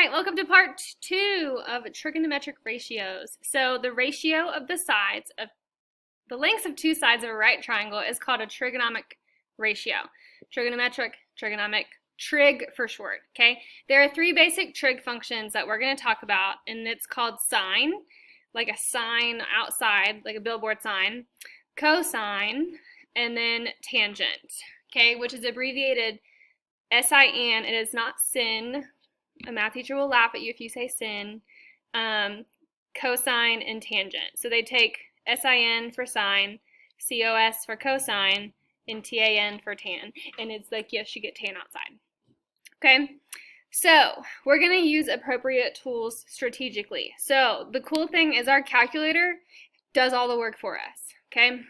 right, welcome to part 2 of trigonometric ratios. So the ratio of the sides of the lengths of two sides of a right triangle is called a trigonomic ratio. Trigonometric, trig for short, okay? There are three basic trig functions that we're going to talk about, and it's called sine, like a sign outside, like a billboard sign, cosine, and then tangent, okay, which is abbreviated SIN. It is not sin. A math teacher will laugh at you if you say sin. Cosine and tangent. So they take SIN for sine, COS for cosine, and TAN for tan. And it's like, yes, you get tan outside. Okay? So we're going to use appropriate tools strategically. So the cool thing is our calculator does all the work for us. Okay?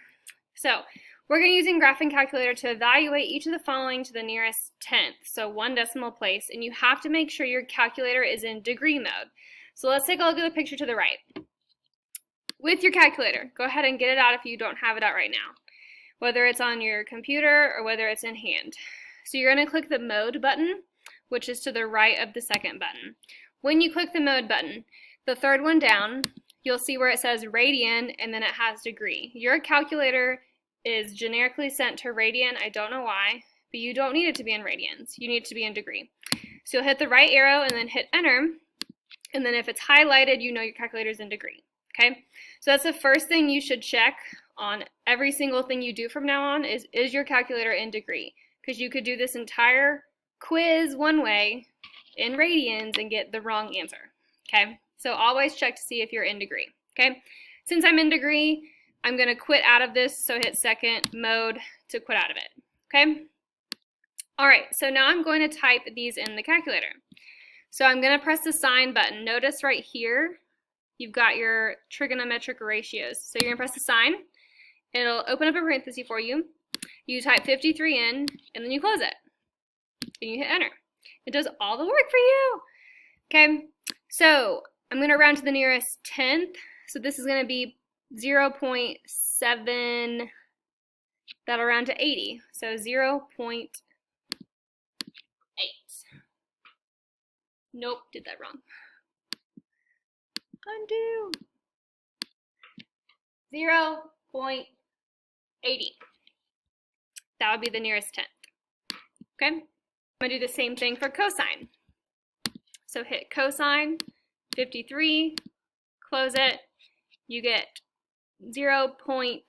So we're going to use graphing calculator to evaluate each of the following to the nearest tenth, so 1 decimal place, and you have to make sure your calculator is in degree mode. So let's take a look at the picture to the right. With your calculator, go ahead and get it out if you don't have it out right now, whether it's on your computer or whether it's in hand. So you're going to click the mode button, which is to the right of the second button. When you click the mode button, the third one down, you'll see where it says radian and then it has degree. Your calculator is generically sent to radian. I don't know why, but you don't need it to be in radians. You need it to be in degree. So you'll hit the right arrow and then hit enter, and then if it's highlighted, you know your calculator is in degree. Okay, so that's the first thing you should check on every single thing you do from now on is your calculator in degree? Because you could do this entire quiz one way in radians and get the wrong answer. Okay, so always check to see if you're in degree. Okay, since I'm in degree, I'm going to quit out of this, so hit second mode to quit out of it, okay? All right, so now I'm going to type these in the calculator. So I'm going to press the sine button. Notice right here, you've got your trigonometric ratios. So you're going to press the sine, it'll open up a parenthesis for you. You type 53 in, and then you close it. And you hit enter. It does all the work for you, okay? So I'm going to round to the nearest tenth. So this is going to be 0.7, that'll round to 80, so 0.8. Nope, did that wrong. Undo. 0.80. That would be the nearest tenth. Okay, I'm going to do the same thing for cosine. So hit cosine, 53, close it, you get 0.60.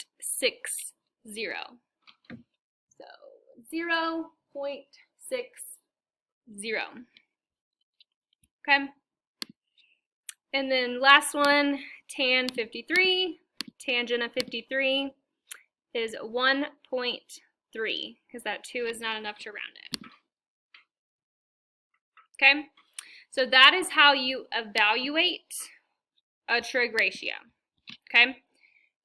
So 0.60. Okay. And then last one, tan 53, tangent of 53 is 1.3 because that 2 is not enough to round it. Okay. So that is how you evaluate a trig ratio. Okay.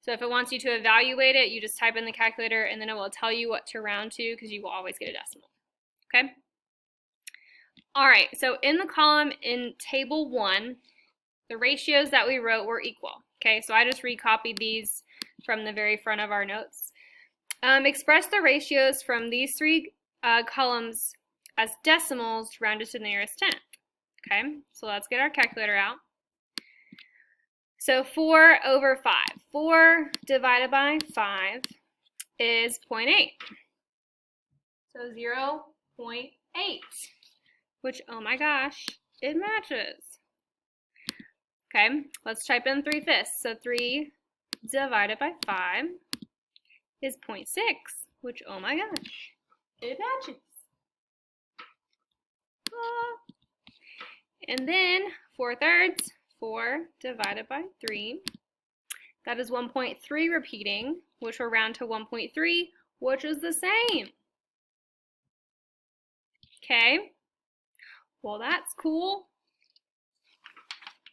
So if it wants you to evaluate it, you just type in the calculator and then it will tell you what to round to because you will always get a decimal. Okay? All right, so in the column in table 1, the ratios that we wrote were equal. Okay, so I just recopied these from the very front of our notes. Express the ratios from these three columns as decimals rounded to the nearest tenth. Okay, so let's get our calculator out. So 4 over 5. 4 divided by 5 is 0.8. So 0.8, which, oh my gosh, it matches. Okay, let's type in 3/5. So 3 divided by 5 is 0.6, which, oh my gosh, it matches. And then 4/3. 4 divided by 3, that is 1.3 repeating, which will round to 1.3, which is the same. Okay, well that's cool.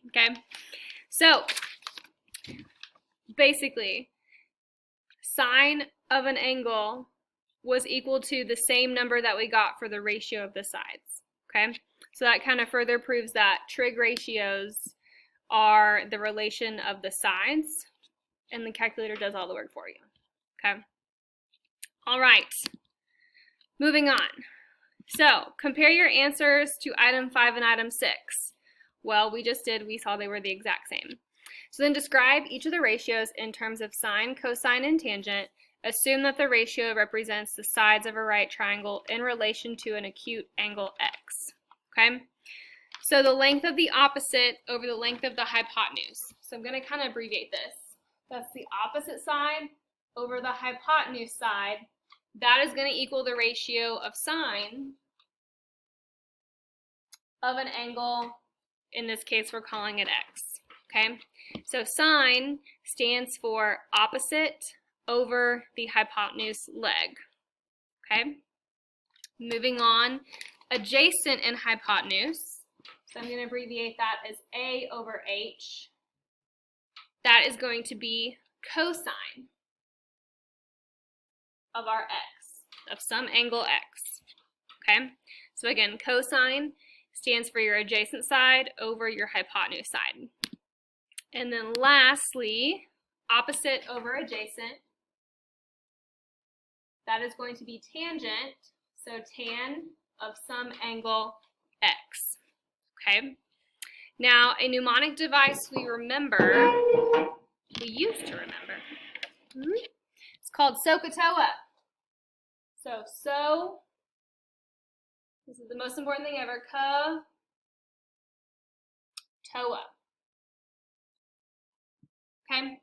Okay, so basically, sine of an angle was equal to the same number that we got for the ratio of the sides. Okay, so that kind of further proves that trig ratios are the relation of the sides, and the calculator does all the work for you. Okay. All right. Moving on. So compare your answers to item 5 and item 6. Well, we just did. We saw they were the exact same. So then describe each of the ratios in terms of sine, cosine, and tangent. Assume that the ratio represents the sides of a right triangle in relation to an acute angle x. Okay? So the length of the opposite over the length of the hypotenuse. So I'm going to kind of abbreviate this. That's the opposite side over the hypotenuse side. That is going to equal the ratio of sine of an angle. In this case, we're calling it x. Okay? So sine stands for opposite over the hypotenuse leg. Okay? Moving on, adjacent and hypotenuse. So I'm going to abbreviate that as A over H. That is going to be cosine of our x, of some angle x. Okay? So again, cosine stands for your adjacent side over your hypotenuse side. And then lastly, opposite over adjacent. That is going to be tangent, so tan of some angle x. Okay? Now, a mnemonic device we used to remember. It's called SOHCAHTOA. So, this is the most important thing ever, Toa. Okay?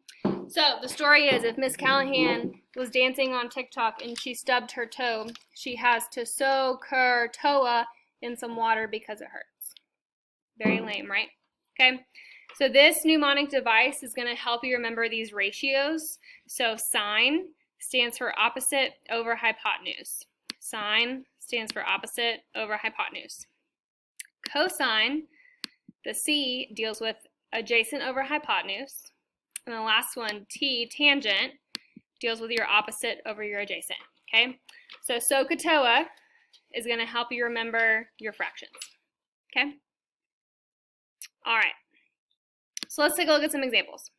So, the story is if Miss Callahan was dancing on TikTok and she stubbed her toe, she has to soak her toa in some water because it hurts. Very lame, right? Okay? So this mnemonic device is going to help you remember these ratios. So sine stands for opposite over hypotenuse. Sine stands for opposite over hypotenuse. Cosine, the C, deals with adjacent over hypotenuse. And the last one, T, tangent, deals with your opposite over your adjacent. Okay? So SOHCAHTOA is going to help you remember your fractions. Okay? All right. So let's take a look at some examples.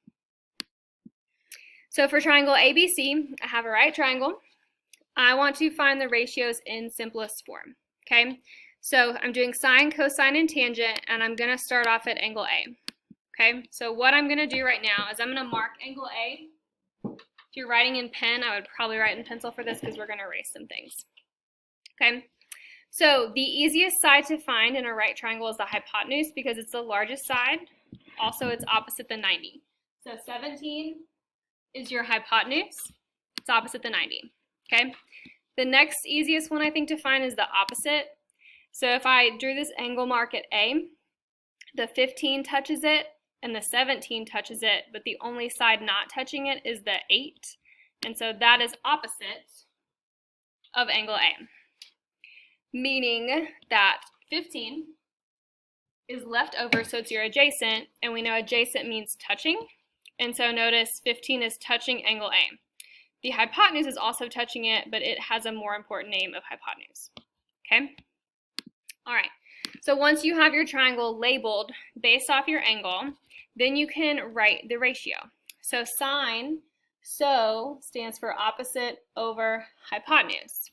So for triangle ABC, I have a right triangle. I want to find the ratios in simplest form. Okay? So I'm doing sine, cosine, and tangent, and I'm going to start off at angle A. Okay? So what I'm going to do right now is I'm going to mark angle A. If you're writing in pen, I would probably write in pencil for this because we're going to erase some things. Okay? So the easiest side to find in a right triangle is the hypotenuse because it's the largest side. Also, it's opposite the 90. So 17 is your hypotenuse. It's opposite the 90. Okay? The next easiest one I think to find is the opposite. So if I drew this angle mark at A, the 15 touches it and the 17 touches it, but the only side not touching it is the 8. And so that is opposite of angle A. Meaning that 15 is left over, so it's your adjacent, and we know adjacent means touching, and so notice 15 is touching angle A. The hypotenuse is also touching it, but it has a more important name of hypotenuse. Okay? All right, so once you have your triangle labeled based off your angle, then you can write the ratio. So sine, so stands for opposite over hypotenuse.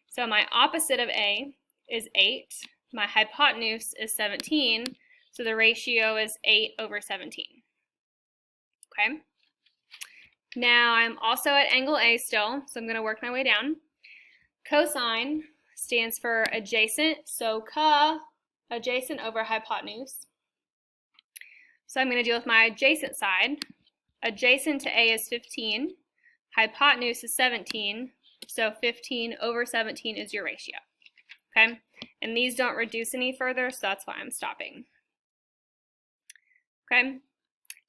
So my opposite of A is 8. My hypotenuse is 17. So the ratio is 8 over 17. Okay? Now I'm also at angle A still, so I'm going to work my way down. Cosine stands for adjacent, so adjacent over hypotenuse. So I'm going to deal with my adjacent side. Adjacent to A is 15. Hypotenuse is 17. So 15 over 17 is your ratio. Okay? And these don't reduce any further, so that's why I'm stopping. Okay?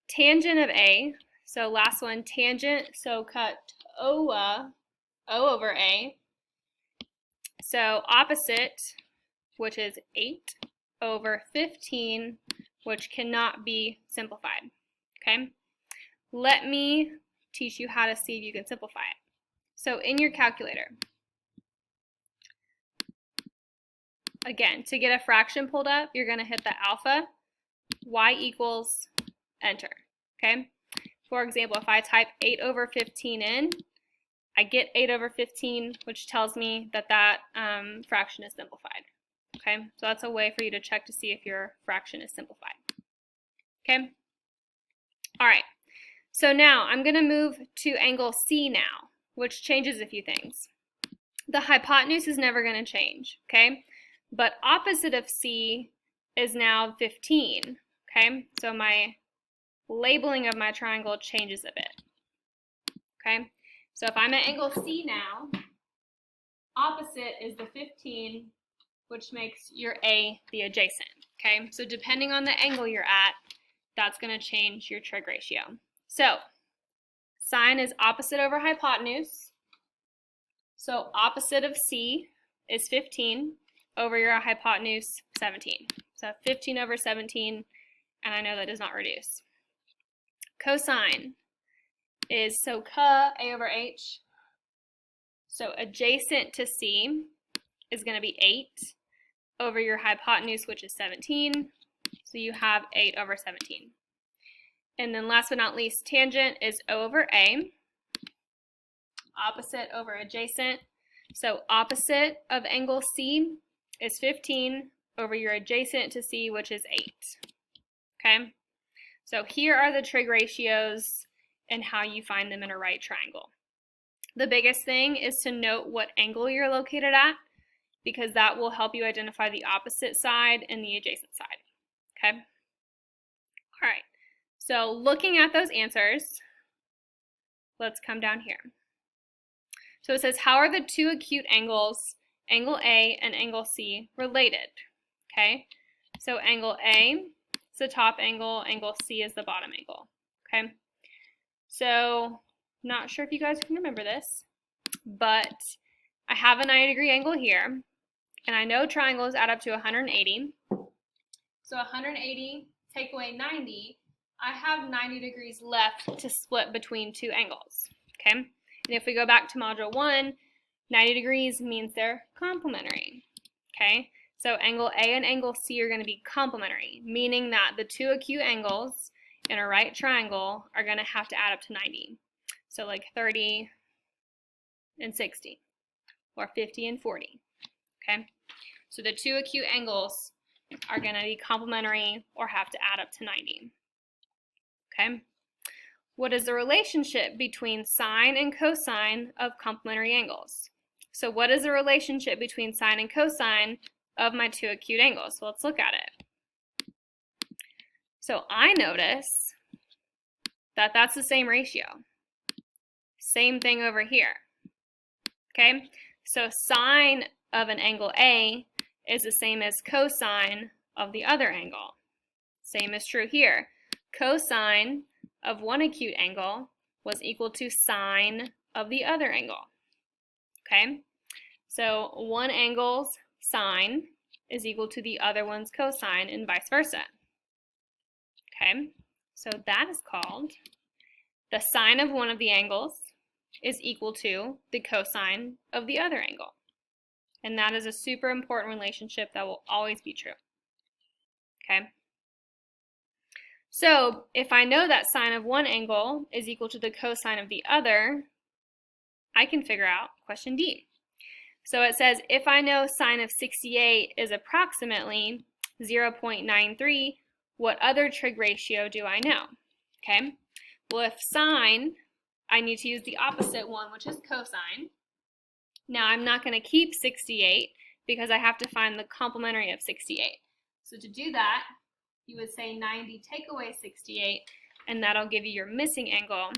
Tangent of A. So last one, tangent, so cut O over A. So opposite, which is 8 over 15, which cannot be simplified. Okay? Let me teach you how to see if you can simplify it. So in your calculator, again, to get a fraction pulled up, you're going to hit the alpha, y equals, enter. Okay? For example, if I type 8 over 15 in, I get 8 over 15, which tells me that that fraction is simplified. Okay? So that's a way for you to check to see if your fraction is simplified. Okay? All right. So now I'm going to move to angle C now, which changes a few things. The hypotenuse is never going to change, okay? But opposite of C is now 15, okay? So my labeling of my triangle changes a bit, okay? So if I'm at angle C now, opposite is the 15, which makes your A the adjacent, okay? So depending on the angle you're at, that's going to change your trig ratio. So sine is opposite over hypotenuse. So opposite of C is 15 over your hypotenuse 17. So 15 over 17, and I know that does not reduce. Cosine is so A over H. So adjacent to C is going to be 8 over your hypotenuse, which is 17. So you have 8 over 17. And then last but not least, tangent is O over A. Opposite over adjacent. So opposite of angle C is 15 over your adjacent to C, which is 8. Okay? So here are the trig ratios and how you find them in a right triangle. The biggest thing is to note what angle you're located at, because that will help you identify the opposite side and the adjacent side. Okay? All right. So looking at those answers, let's come down here. So it says, how are the two acute angles, angle A and angle C, related? Okay, so angle A is the top angle, angle C is the bottom angle. Okay, so not sure if you guys can remember this, but I have a 90-degree angle here, and I know triangles add up to 180. So 180 take away 90, I have 90 degrees left to split between two angles. Okay. And if we go back to module 1, 90 degrees means they're complementary, okay? So angle A and angle C are going to be complementary, meaning that the two acute angles in a right triangle are going to have to add up to 90. So like 30 and 60, or 50 and 40, okay? So the two acute angles are going to be complementary or have to add up to 90, okay? What is the relationship between sine and cosine of complementary angles? So what is the relationship between sine and cosine of my two acute angles? So let's look at it. So I notice that that's the same ratio. Same thing over here. Okay? So sine of an angle A is the same as cosine of the other angle. Same is true here. Cosine of one acute angle was equal to sine of the other angle. Okay? So one angle's sine is equal to the other one's cosine and vice versa. Okay? So that is called the sine of one of the angles is equal to the cosine of the other angle. And that is a super important relationship that will always be true. Okay? So if I know that sine of one angle is equal to the cosine of the other, I can figure out question D. So it says, if I know sine of 68 is approximately 0.93, what other trig ratio do I know? Okay, well, if sine, I need to use the opposite one, which is cosine. Now I'm not going to keep 68 because I have to find the complementary of 68. So to do that, you would say 90 take away 68, and that'll give you your missing angle.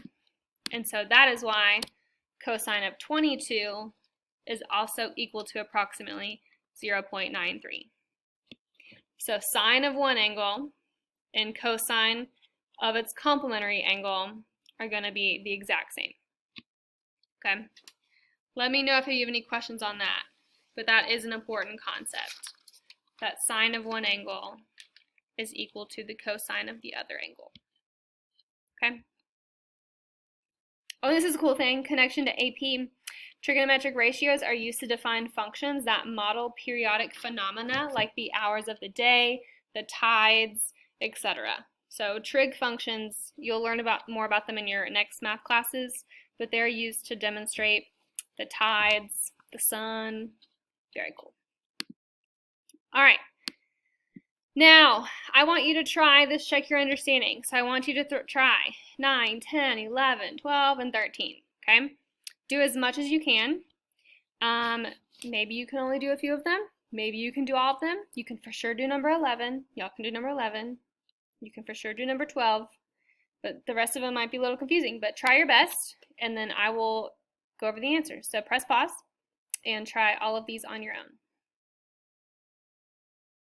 And so that is why cosine of 22 is also equal to approximately 0.93. So sine of one angle and cosine of its complementary angle are going to be the exact same. Okay? Let me know if you have any questions on that, but that is an important concept, that sine of one angle is equal to the cosine of the other angle. Okay? Oh, this is a cool thing. Connection to AP. Trigonometric ratios are used to define functions that model periodic phenomena like the hours of the day, the tides, etc. So trig functions, you'll learn more about them in your next math classes, but they're used to demonstrate the tides, the sun. Very cool. All right. Now, I want you to try this check your understanding. So I want you to try 9, 10, 11, 12, and 13, okay? Do as much as you can. Maybe you can only do a few of them. Maybe you can do all of them. You can for sure do number 11. Y'all can do number 11. You can for sure do number 12. But the rest of them might be a little confusing. But try your best, and then I will go over the answers. So press pause and try all of these on your own.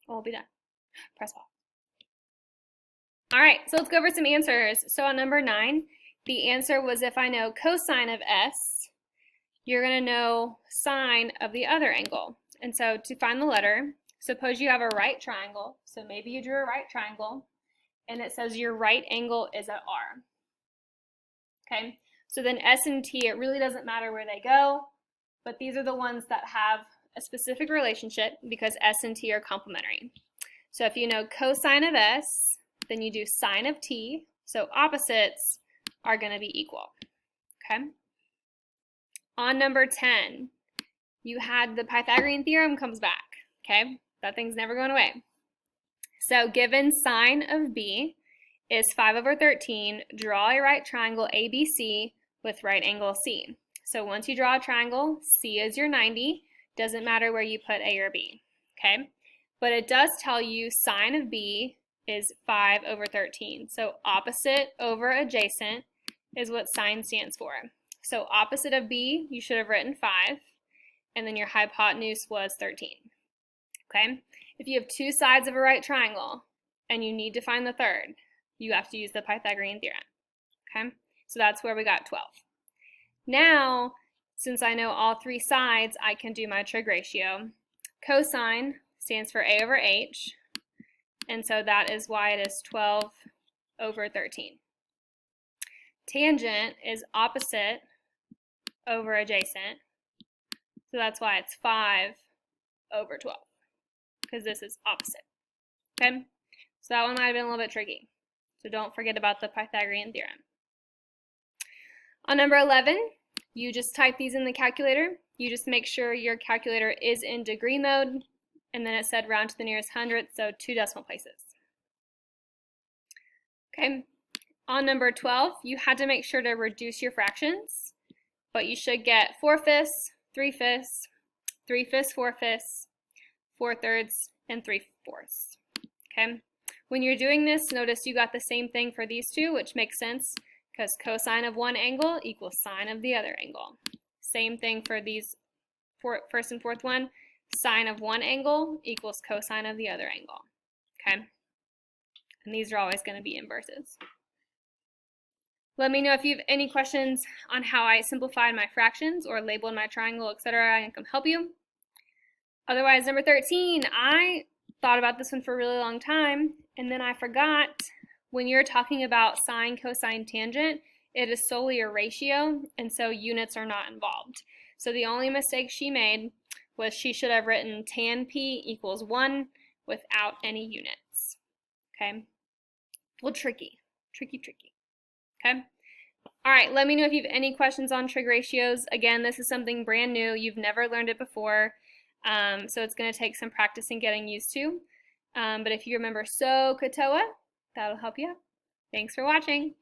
We'll be done. Press pause. All right, so let's go over some answers. So on number 9, the answer was if I know cosine of s, you're going to know sine of the other angle. And so to find the letter, suppose you have a right triangle. So maybe you drew a right triangle, and it says your right angle is at R. Okay, so then S and T, it really doesn't matter where they go, but these are the ones that have a specific relationship because S and T are complementary. So if you know cosine of S, then you do sine of T, so opposites are going to be equal. Okay. On number 10, you had the Pythagorean theorem comes back. Okay, that thing's never going away. So given sine of B is 5 over 13, draw a right triangle ABC with right angle C. So once you draw a triangle, C is your 90. Doesn't matter where you put A or B. Okay, but it does tell you sine of B is 5 over 13. So opposite over adjacent is what sine stands for. So opposite of B, you should have written 5, and then your hypotenuse was 13. Okay? If you have two sides of a right triangle and you need to find the third, you have to use the Pythagorean theorem. Okay? So that's where we got 12. Now, since I know all three sides, I can do my trig ratio. Cosine stands for A over H, and so that is why it is 12 over 13. Tangent is opposite over adjacent, so that's why it's 5 over 12, because this is opposite. Okay, so that one might have been a little bit tricky, so don't forget about the Pythagorean theorem. On number 11, you just type these in the calculator. You just make sure your calculator is in degree mode, and then it said round to the nearest hundredth, so 2 decimal places. Okay, on number 12, you had to make sure to reduce your fractions, but you should get 4/5, 3/5, 3/5, 4/5, 4/3, and 3/4. Okay, when you're doing this, notice you got the same thing for these two, which makes sense because cosine of one angle equals sine of the other angle. Same thing for these first and fourth one. Sine of one angle equals cosine of the other angle. Okay, and these are always going to be inverses. Let me know if you have any questions on how I simplified my fractions or labeled my triangle, etc. I can come help you. Otherwise, number 13, I thought about this one for a really long time, and then I forgot when you're talking about sine, cosine, tangent, it is solely a ratio, and so units are not involved. So the only mistake she made was she should have written tan p equals 1 without any units. Okay? Well, tricky. Okay? All right, let me know if you have any questions on trig ratios. Again, this is something brand new. You've never learned it before, so it's going to take some practice and getting used to. But if you remember SOHCAHTOA, that'll help you out. Thanks for watching.